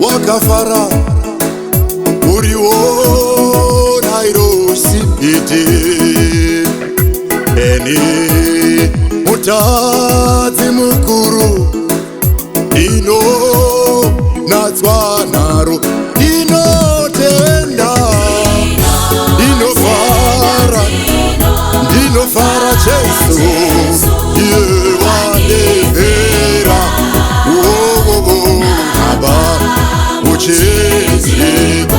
Wakafara uriwo nairo sipiti eni mutadzi mukuru ino natswa naro inotenda ndinofara Jesu yewandevera aba uchizirwa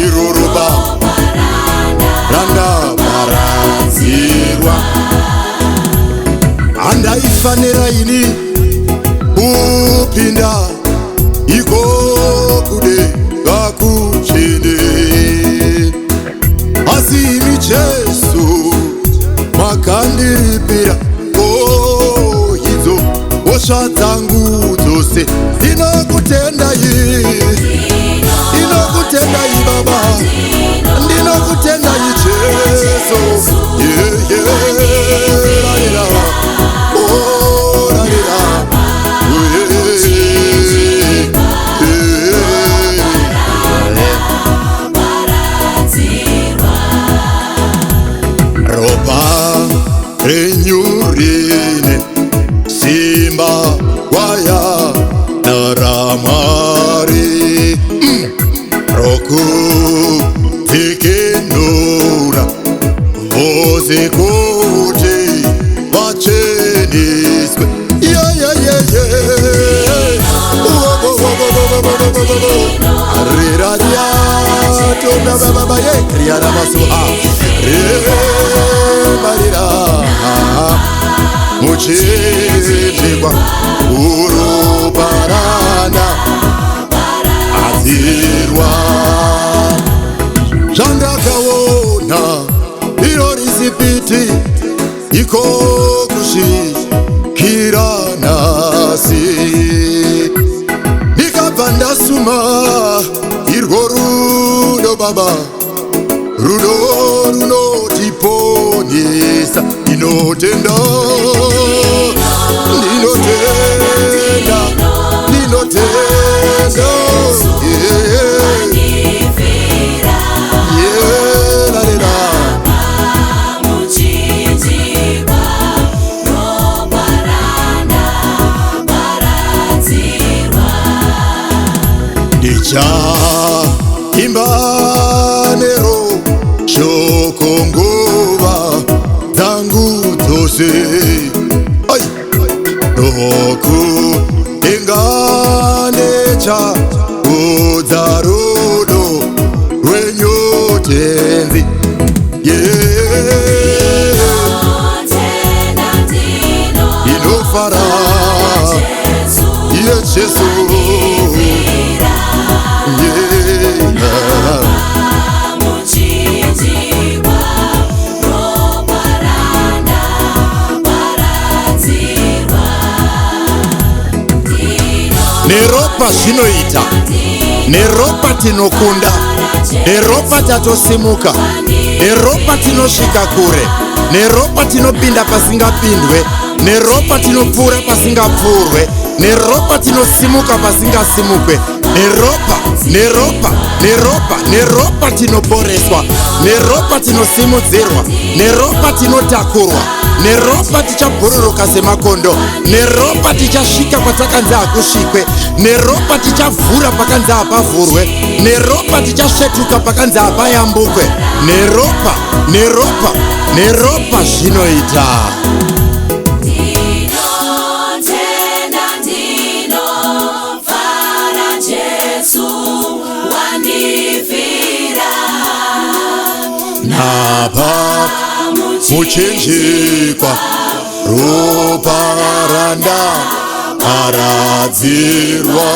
iruruba randa parazirwa handaifanira ini kupinda iko kudenga kuchene asi imi Jesu makandiripira idzo hosha dzangu dzose inokutendai Baba, ndinokutendai Jesu. Ropa renyurine simba waya naramari roku tikenura voze kuti vacheniswe ariraria tonda baba yekriara masuha marira muchizikwa urubarana adzirwa zvandakaona iro risipiti iko kusvikira nhasi ndikabva ndasuma irwo rudo Baba, rudo runotiponesa. Ndinotenda imba nero shoko nguva dzangu dzose noku inganecha kudza rudo rwenyotenzi inofara Jesu neropa zvinoita, neropa tinokunda, neropa tatosimuka, neropa tinosvika kure, neropa tinopinda pasingapindwe, neropa tinopfuura pasingapfuurwe, neropa tinosimuka pasingasimukwe, neropa tinoporeswa, neropa tinosimudzirwa, neropa tinotakurwa, neropa tichabhururuka semakondo, neropa tichasvika kwatakanzi hakusvikwe, neropa tichavhura pakanzi hapavhurwe, neropa tichasvetuka pakanzi hapayambukwe, neropa neropa neropa zvinoita. Napa muchinjikwa ropa randa paradzirwa.